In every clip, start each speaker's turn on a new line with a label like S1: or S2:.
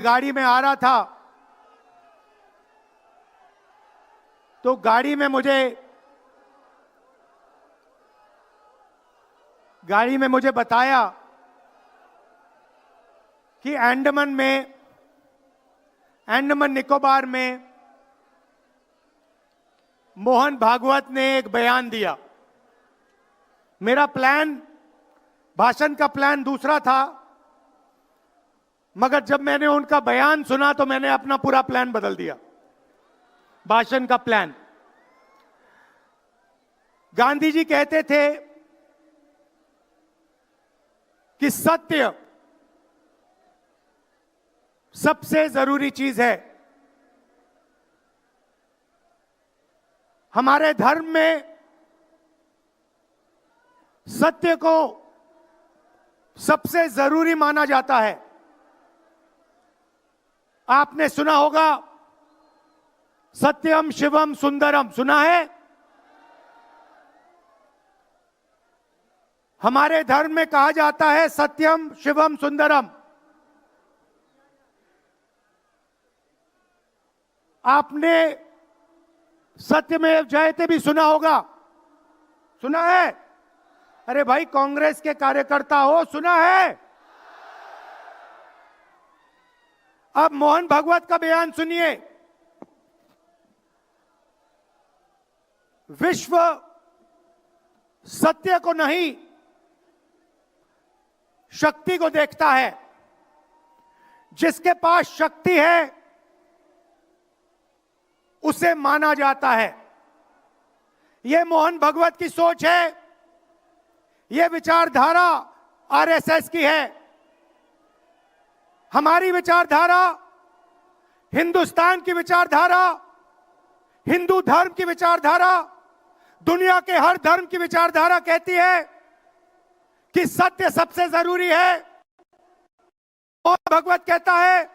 S1: गाड़ी में आ रहा था तो गाड़ी में मुझे बताया कि अंडमान निकोबार में मोहन भागवत ने एक बयान दिया। मेरा भाषण का प्लान दूसरा था, मगर जब मैंने उनका बयान सुना तो मैंने अपना पूरा प्लान बदल दिया, भाषण का प्लान। गांधी जी कहते थे कि सत्य सबसे जरूरी चीज है। हमारे धर्म में सत्य को सबसे जरूरी माना जाता है। आपने सुना होगा सत्यम शिवम सुंदरम, सुना है? हमारे धर्म में कहा जाता है सत्यम शिवम सुंदरम। आपने सत्यमेव जयते भी सुना होगा, सुना है? अरे भाई, कांग्रेस के कार्यकर्ता हो, सुना है? अब मोहन भागवत का बयान सुनिए। विश्व सत्य को नहीं, शक्ति को देखता है। जिसके पास शक्ति है उसे माना जाता है। यह मोहन भागवत की सोच है, यह विचारधारा आरएसएस की है। हमारी विचारधारा, हिंदुस्तान की विचारधारा, हिंदू धर्म की विचारधारा, दुनिया के हर धर्म की विचारधारा कहती है कि सत्य सबसे जरूरी है। मोहन भागवत कहता है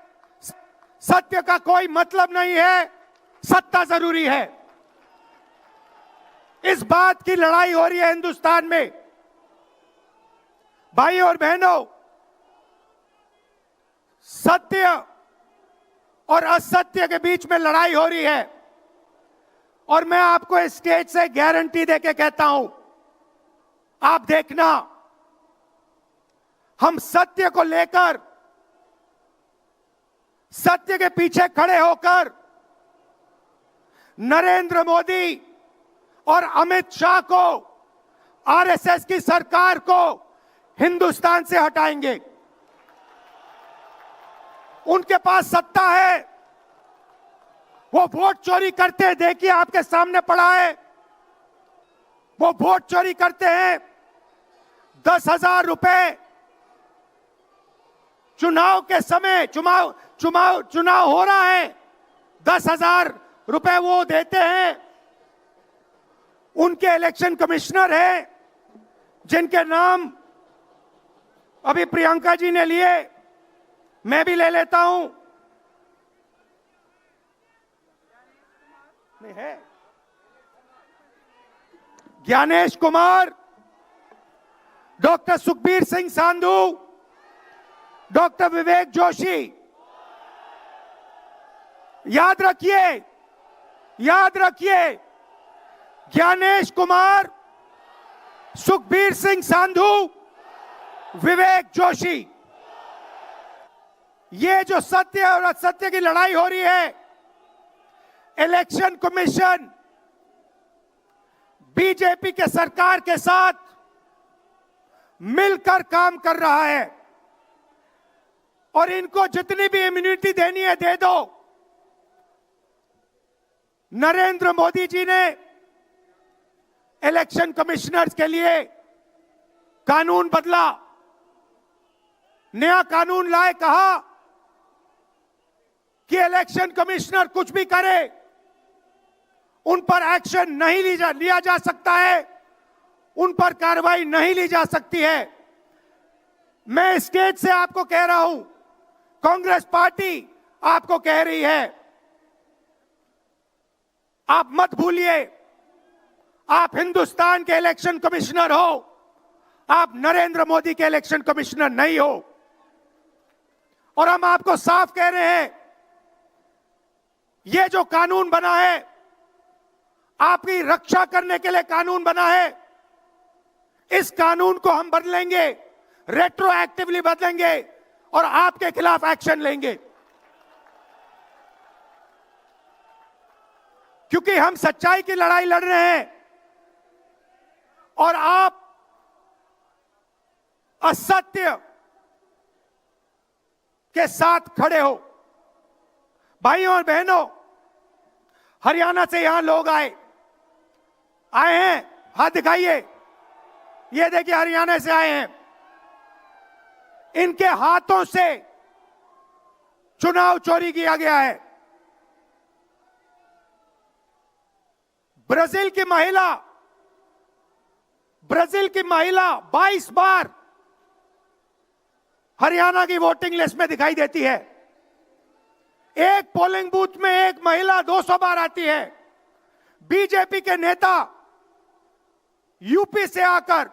S1: सत्य का कोई मतलब नहीं है, सत्ता जरूरी है। इस बात की लड़ाई हो रही है हिंदुस्तान में। भाई और बहनों, सत्य और असत्य के बीच में लड़ाई हो रही है। और मैं आपको इस स्टेज से गारंटी देके कहता हूं, आप देखना, हम सत्य को लेकर, सत्य के पीछे खड़े होकर नरेंद्र मोदी और अमित शाह को, आरएसएस की सरकार को हिंदुस्तान से हटाएंगे। उनके पास सत्ता है, वो वोट चोरी करते हैं, देखिए आपके सामने पड़ा है। वो वोट चोरी करते हैं। 10,000 रुपए चुनाव के समय, चुनाव हो रहा है, 10,000 रुपए वो देते हैं। उनके इलेक्शन कमिश्नर हैं, जिनके नाम अभी प्रियंका जी ने लिए, मैं भी ले लेता हूं। है ज्ञानेश कुमार, डॉक्टर सुखबीर सिंह सांधू, डॉक्टर विवेक जोशी। याद रखिए, ज्ञानेश कुमार, सुखबीर सिंह सांधू, विवेक जोशी। ये जो सत्य और असत्य की लड़ाई हो रही है, इलेक्शन कमीशन बीजेपी के सरकार के साथ मिलकर काम कर रहा है। और इनको जितनी भी इम्यूनिटी देनी है दे दो। नरेंद्र मोदी जी ने इलेक्शन कमिश्नर्स के लिए कानून बदला, नया कानून लाए, कहा कि इलेक्शन कमिश्नर कुछ भी करे, उन पर एक्शन नहीं लिया जा सकता है, उन पर कार्रवाई नहीं ली जा सकती है। मैं स्टेज से आपको कह रहा हूं, कांग्रेस पार्टी आपको कह रही है, आप मत भूलिए, आप हिंदुस्तान के इलेक्शन कमिश्नर हो, आप नरेंद्र मोदी के इलेक्शन कमिश्नर नहीं हो। और हम आपको साफ कह रहे हैं, यह जो कानून बना है आपकी रक्षा करने के लिए कानून बना है। इस कानून को हम बदलेंगे, रेट्रोएक्टिवली बदलेंगे और आपके खिलाफ एक्शन लेंगे, क्योंकि हम सच्चाई की लड़ाई लड़ रहे हैं और आप असत्य के साथ खड़े हो। भाइयों और बहनों, हरियाणा से यहां लोग आए हैं, हाथ दिखाइए। ये देखिए, हरियाणा से आए हैं। इनके हाथों से चुनाव चोरी किया गया है। ब्राजील की महिला 22 बार हरियाणा की वोटिंग लिस्ट में दिखाई देती है। एक पोलिंग बूथ में एक महिला 200 बार आती है। बीजेपी के नेता यूपी से आकर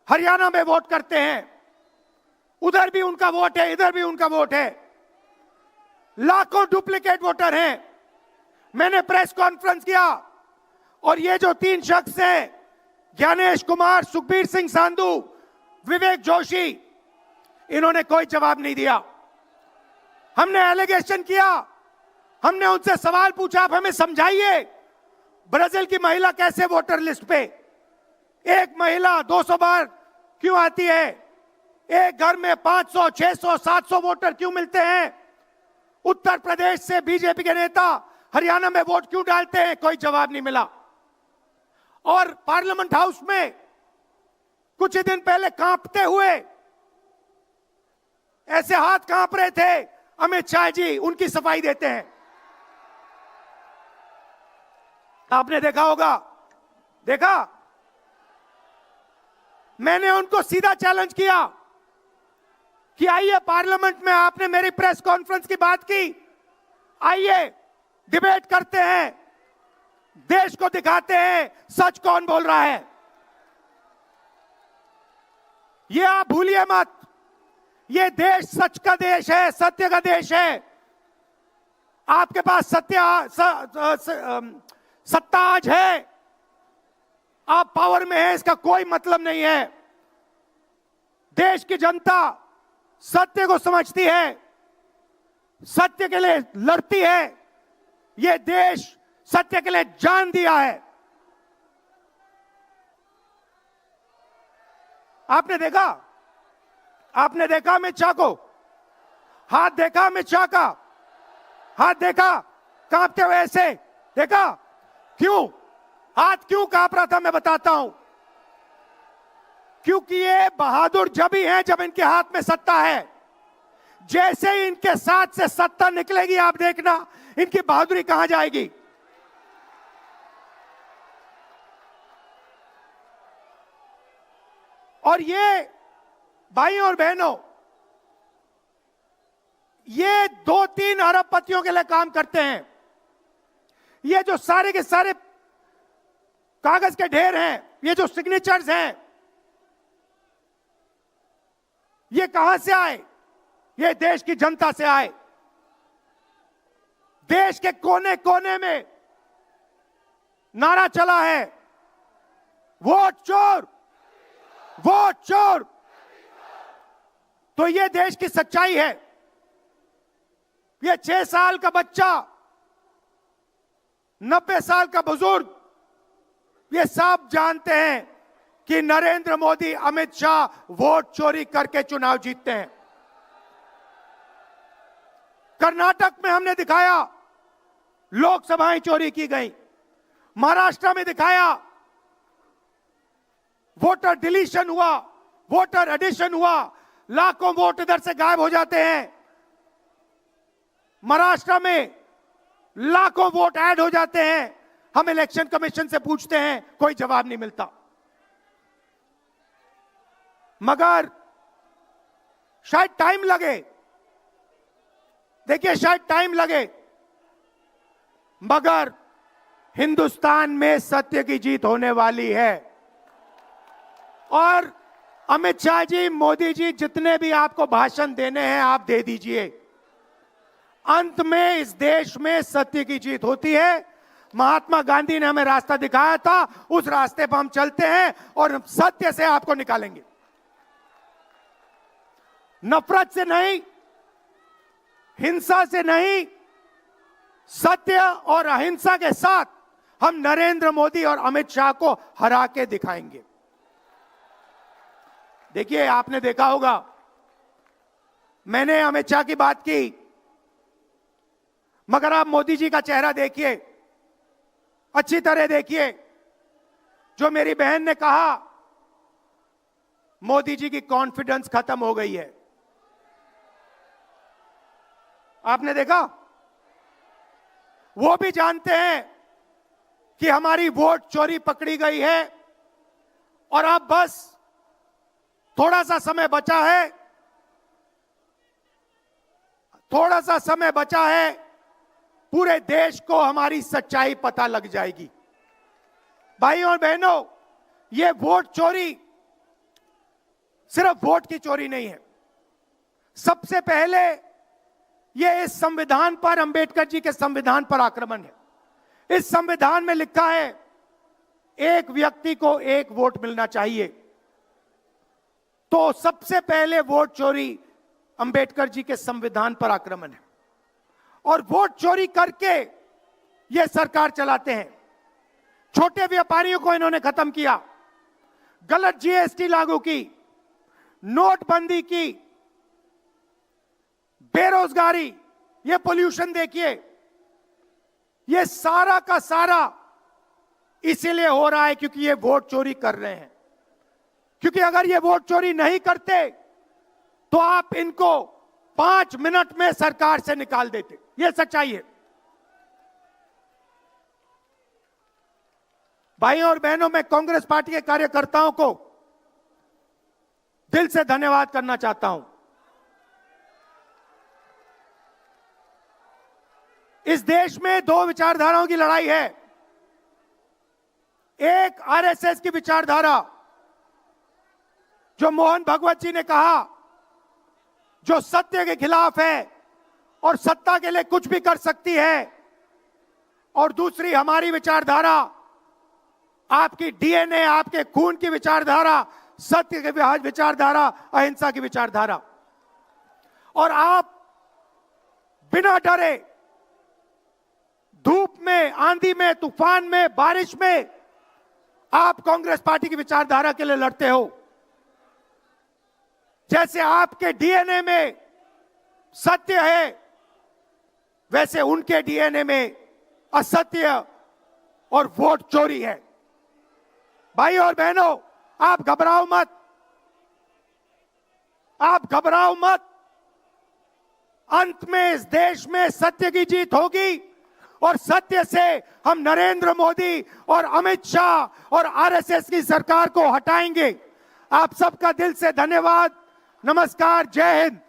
S1: हरियाणा में वोट करते हैं। उधर भी उनका वोट है, इधर भी उनका वोट है। लाखों डुप्लीकेट वोटर हैं। मैंने प्रेस कॉन्फ्रेंस किया और ये जो 3 शख्स हैं, ज्ञानेश कुमार, सुखबीर सिंह सांधू, विवेक जोशी, इन्होंने कोई जवाब नहीं दिया। हमने एलिगेशन किया, हमने उनसे सवाल पूछा, आप हमें समझाइए ब्राजील की महिला कैसे वोटर लिस्ट पे, एक महिला 200 बार क्यों आती है, एक घर में 500, 600, 700 वोटर क्यों मिलते हैं, उत्तर प्रदेश से बीजेपी के नेता हरियाणा में वोट क्यों डालते हैं, कोई जवाब नहीं मिला। और पार्लियामेंट हाउस में कुछ ही दिन पहले कांपते हुए, ऐसे हाथ कांप रहे थे, अमित शाह जी उनकी सफाई देते हैं। आपने देखा होगा, देखा, मैंने उनको सीधा चैलेंज किया कि आइए पार्लियामेंट में, आपने मेरी प्रेस कॉन्फ्रेंस की बात की, आइए डिबेट करते हैं, देश को दिखाते हैं सच कौन बोल रहा है। ये आप भूलिए मत, ये देश सच का देश है, सत्य का देश है। आपके पास सत्ता आज है, आप पावर में हैं, इसका कोई मतलब नहीं है। देश की जनता सत्य को समझती है, सत्य के लिए लड़ती है। ये देश सत्य के लिए जान दिया है। आपने देखा अमित शाह को, हाथ देखा अमित शाह का, हाथ देखा कांपते हुए, ऐसे देखा, क्यों हाथ क्यों कांप रहा था, मैं बताता हूं। क्योंकि ये बहादुर जब ही हैं जब इनके हाथ में सत्ता है। जैसे ही इनके साथ से सत्ता निकलेगी, आप देखना इनकी बहादुरी कहां जाएगी। और ये भाइयों और बहनों, ये 2-3 अरबपतियों के लिए काम करते हैं। ये जो सारे के सारे कागज के ढेर हैं, ये जो सिग्नेचर्स हैं, ये कहां से आए? ये देश की जनता से आए। देश के कोने कोने में नारा चला है, वोट चोर, वोट चोर। तो ये देश की सच्चाई है। ये 6 साल का बच्चा, 90 साल का बुजुर्ग, ये सब जानते हैं कि नरेंद्र मोदी, अमित शाह वोट चोरी करके चुनाव जीतते हैं। कर्नाटक में हमने दिखाया लोकसभाएं चोरी की गई, महाराष्ट्र में दिखाया वोटर डिलीशन हुआ, वोटर एडिशन हुआ, लाखों वोट इधर से गायब हो जाते हैं। महाराष्ट्र में लाखों वोट ऐड हो जाते हैं। हम इलेक्शन कमीशन से पूछते हैं, कोई जवाब नहीं मिलता। मगर शायद टाइम लगे, देखिए शायद टाइम लगे, मगर हिंदुस्तान में सत्य की जीत होने वाली है। और अमित शाह जी, मोदी जी, जितने भी आपको भाषण देने हैं आप दे दीजिए। अंत में इस देश में सत्य की जीत होती है। महात्मा गांधी ने हमें रास्ता दिखाया था, उस रास्ते पर हम चलते हैं और सत्य से आपको निकालेंगे। नफरत से नहीं, हिंसा से नहीं, सत्य और अहिंसा के साथ हम नरेंद्र मोदी और अमित शाह को हरा के दिखाएंगे। देखिए, आपने देखा होगा, मैंने अमित शाह की बात की, मगर आप मोदी जी का चेहरा देखिए, अच्छी तरह देखिए। जो मेरी बहन ने कहा, मोदी जी की कॉन्फिडेंस खत्म हो गई है। आपने देखा? वो भी जानते हैं कि हमारी वोट चोरी पकड़ी गई है और अब बस थोड़ा सा समय बचा है, थोड़ा सा समय बचा है, पूरे देश को हमारी सच्चाई पता लग जाएगी। भाइयों और बहनों, ये वोट चोरी सिर्फ वोट की चोरी नहीं है। सबसे पहले ये इस संविधान पर, अंबेडकर जी के संविधान पर आक्रमण है। इस संविधान में लिखा है एक व्यक्ति को एक वोट मिलना चाहिए। तो सबसे पहले वोट चोरी अंबेडकर जी के संविधान पर आक्रमण है। और वोट चोरी करके ये सरकार चलाते हैं। छोटे व्यापारियों को इन्होंने खत्म किया, गलत जीएसटी लागू की, नोटबंदी की, बेरोजगारी, ये पोल्यूशन देखिए, ये सारा का सारा इसीलिए हो रहा है क्योंकि ये वोट चोरी कर रहे हैं। क्योंकि अगर ये वोट चोरी नहीं करते तो आप इनको 5 मिनट में सरकार से निकाल देते। ये सच्चाई है। भाइयों और बहनों, मैं कांग्रेस पार्टी के कार्यकर्ताओं को दिल से धन्यवाद करना चाहता हूं। इस देश में 2 विचारधाराओं की लड़ाई है। एक आरएसएस की विचारधारा, जो मोहन भगवत जी ने कहा, जो सत्य के खिलाफ है और सत्ता के लिए कुछ भी कर सकती है। और दूसरी हमारी विचारधारा, आपकी डीएनए, आपके खून की विचारधारा, सत्य की विचारधारा, अहिंसा की विचारधारा। और आप बिना डरे, धूप में, आंधी में, तूफान में, बारिश में, आप कांग्रेस पार्टी की विचारधारा के लिए लड़ते हो। जैसे आपके डीएनए में सत्य है, वैसे उनके डीएनए में असत्य और वोट चोरी है। भाई और बहनों, आप घबराओ मत, आप घबराओ मत। अंत में इस देश में सत्य की जीत होगी और सत्य से हम नरेंद्र मोदी और अमित शाह और आरएसएस की सरकार को हटाएंगे। आप सबका दिल से धन्यवाद। नमस्कार, जय हिंद।